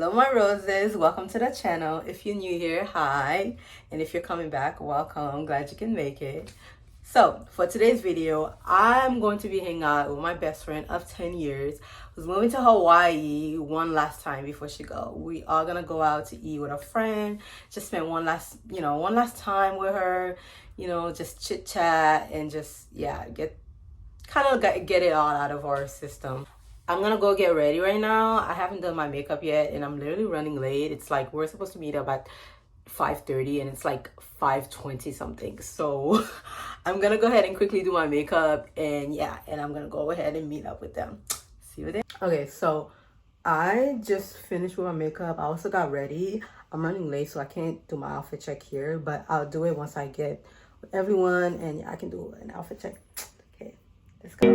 Hello my roses, welcome to the channel. If you're new here, hi, and if you're coming back, welcome. Glad you can make it. So for today's video, I'm going to be hanging out with my best friend of 10 years who's moving to Hawaii one last time before she go. We are gonna go out to eat with a friend, just spend one last time with her, just chit chat and just get it all out of our system. I'm gonna go get ready right now. I haven't done my makeup yet and I'm literally running late. It's like we're supposed to meet up at 5:30 and it's like 5:20 something. So I'm gonna go ahead and quickly do my makeup and I'm gonna go ahead and meet up with them. See you there. Okay, so I just finished with my makeup. I also got ready. I'm running late so I can't do my outfit check here, but I'll do it once I get with everyone and I can do an outfit check. Okay, let's go.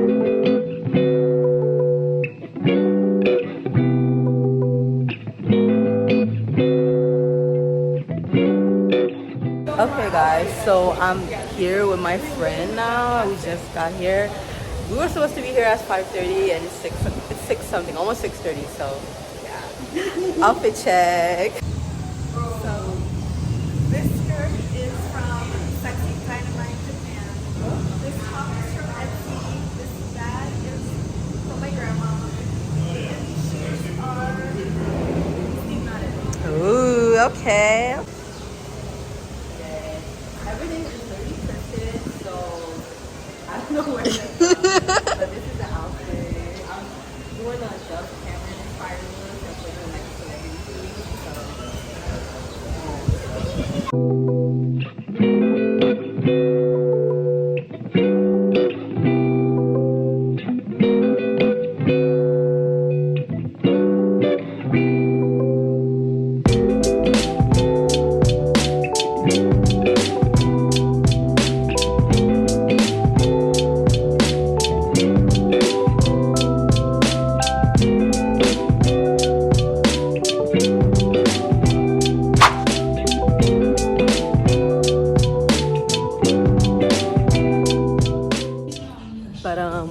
Okay guys, so I'm here with my friend now. We just got here. We were supposed to be here at 5:30 and it's 6 something, almost 6:30, so yeah. Outfit check. So this skirt is from Sexy Dynamite Japan. This top is from Etsy. This bag is from my grandma. And these shoes are Steve Madden. Ooh, okay. Everything is really thrifted, so I don't know where to go. But this is the outfit. I'm doing a Dove Cameron inspired look and putting like a celebrity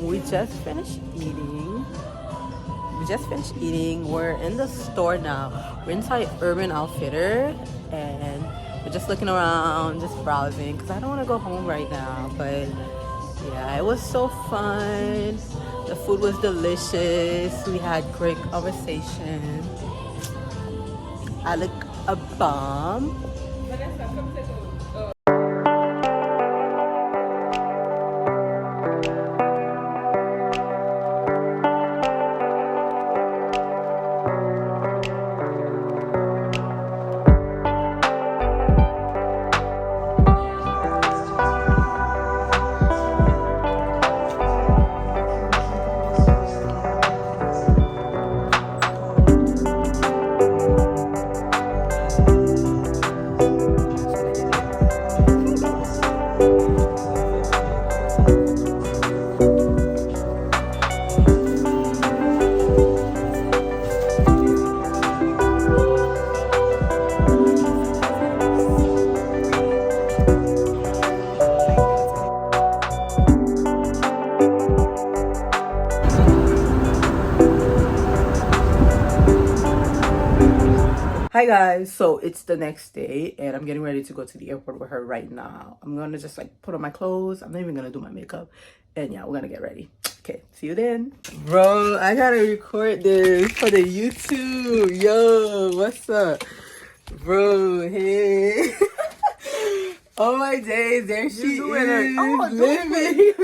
we just finished eating. We're in the store now. We're inside Urban Outfitter and we're just looking around, just browsing because I don't want to go home right now. But yeah, it was so fun. The food was delicious. We had great conversation. I look a bomb. Hi guys, so it's the next day and I'm getting ready to go to the airport with her right now. I'm gonna just like put on my clothes. I'm not even gonna do my makeup and yeah, we're gonna get ready. Okay, see you then. Bro, I gotta record this for the YouTube. Yo, what's up? Bro, hey. Oh my days, there she is. Oh, living.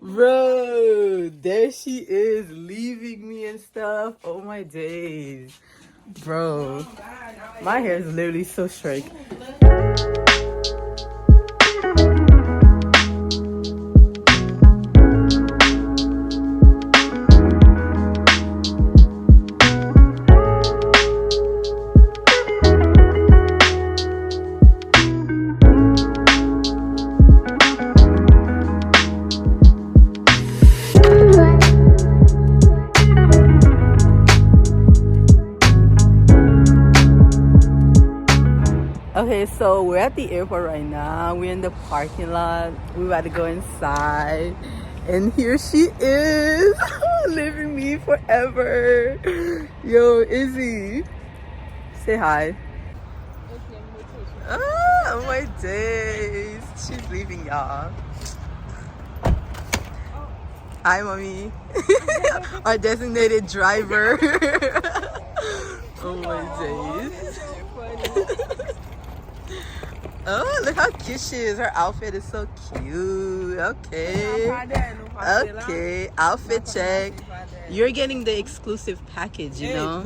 Bro, there she is leaving me and stuff. Oh my days. Bro, my hair is literally so straight. Okay, so we're at the airport right now. We're in the parking lot. We're about to go inside And here she is, living me forever. Yo, Izzy, say hi. Oh my days. She's leaving, y'all. Hi, mommy. Our designated driver. Oh my days. Oh, look how cute she is. Her outfit is so cute. Okay. Okay. Outfit check. You're getting the exclusive package, you know?